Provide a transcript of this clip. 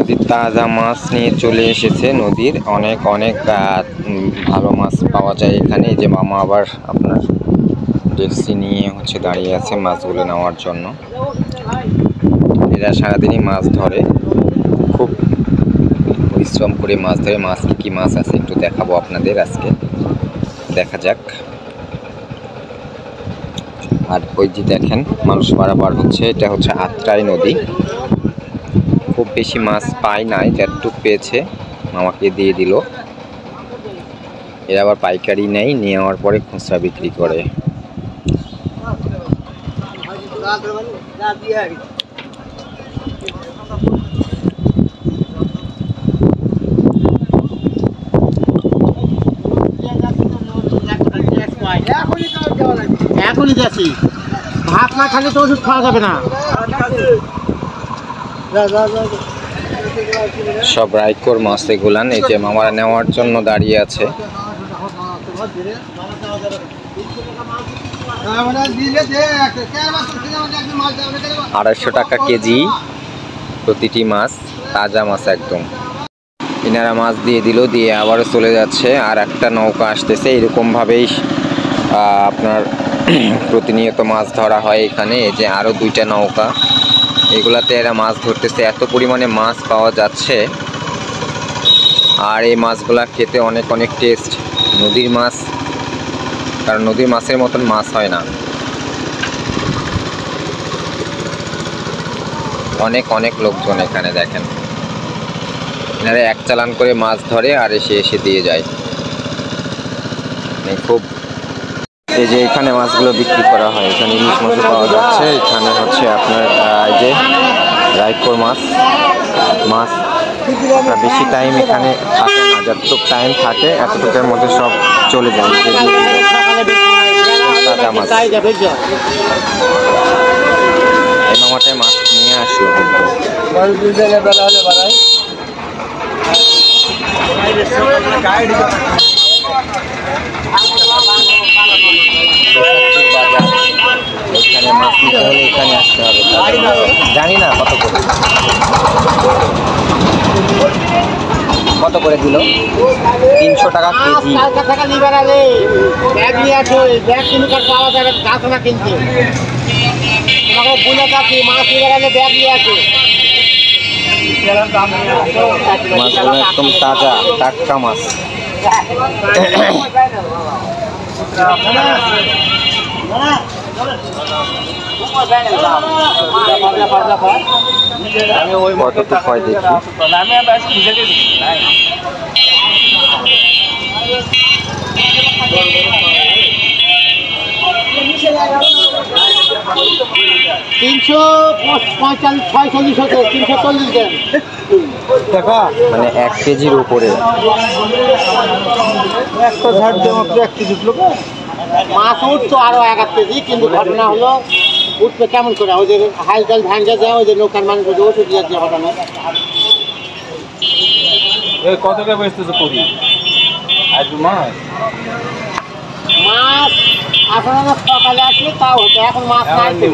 নদীর তাজা মাছ নিয়ে চলে এসেছে। নদীর অনেক অনেক ভালো মাছ পাওয়া যায় এখানে। এই যে মামা আবার আপনার ডেকসি নিয়ে দাঁড়িয়ে আছে মাছগুলো নেওয়ার জন্য। এরা সারাদিনই মাছ ধরে, খুব পরিশ্রম করে মাছ ধরে। মাছ কি মাছ আছে একটু দেখাবো আপনাদের আজকে, দেখা যাক। আর ওই যে দেখেন মানুষ পারাপার হচ্ছে, এটা হচ্ছে আত্রাই নদী। খুব বেশি মাছ পায় নাই, যতটুকু পেয়েছে মামাকে দিয়ে দিল। এরা আবার পাইকারি নেয়, নিয়ে যাওয়ার পরে খুচরা বিক্রি করে। এখনই যাচ্ছি, ভাত না খালে তো ওষুধ খাওয়া যাবে না। সব রাইকোর মাছ এগুলান। এই যে মামারা নেওয়ার জন্য দাঁড়িয়ে আছে। 250 টাকা কেজি প্রতিটি মাছ, তাজা মাছ একদম। এনারা মাছ দিয়ে দিল, দিয়ে আবারও চলে যাচ্ছে। আর একটা নৌকা আসতেছে। এরকম ভাবেই আপনার প্রতিনিয়ত মাছ ধরা হয় এখানে। এই যে আরো 2টা নৌকা, এগুলাতে এরা মাছ ধরতেছে। এত পরিমাণে মাছ পাওয়া যাচ্ছে, আর এই মাছগুলা খেতে অনেক অনেক টেস্ট। নদীর মাছ, কারণ নদীর মাছের মতন মাছ হয় না। অনেক অনেক লোকজন এখানে দেখেন, এনারা এক চালান করে মাছ ধরে আর এসে দিয়ে যায়। খুব এই যে এখানে মাছগুলো বিক্রি করা হয়। এখানে ইলিশ মাছ পাওয়া যাচ্ছে। এখানে হচ্ছে আপনার এই যে রাইকোর মাছ বেশি টাইম এখানে থাকে না, যতটুকু টাইম থাকে এতটুকুর মধ্যে সব চলে যায়। তাজা মাছ এই মামাটায় মাছ নিয়ে আসলো কিন্তু। এখানে মাছ নিতে হলে এখানে আসতে হবে। জানি না কত করে দিল। 300 টাকা কেজি। মাছগুলো একদম তাজা টাটকা মাছ। কতটুকু হয় দেখি। 345 টাকা মানে 1 কেজির উপরে। একটা ঝাড় দেওয়া 1 কেজি মাছ উঠতো আরো 1 কেজি, কিন্তু ঘটনা হলো উঠবে কেমন করে? ওই যে হাল টাল ভাঙ্গা যায়, ওই যে নৌকার মানুষ ওষুধ দিয়ে দিয়ে পাঠানো। কত টাকা বেচতেছে কবি আজ মাছ? মাছ আপনার সকালে আসলে তাও হতো, এখন মাছ নাই তো।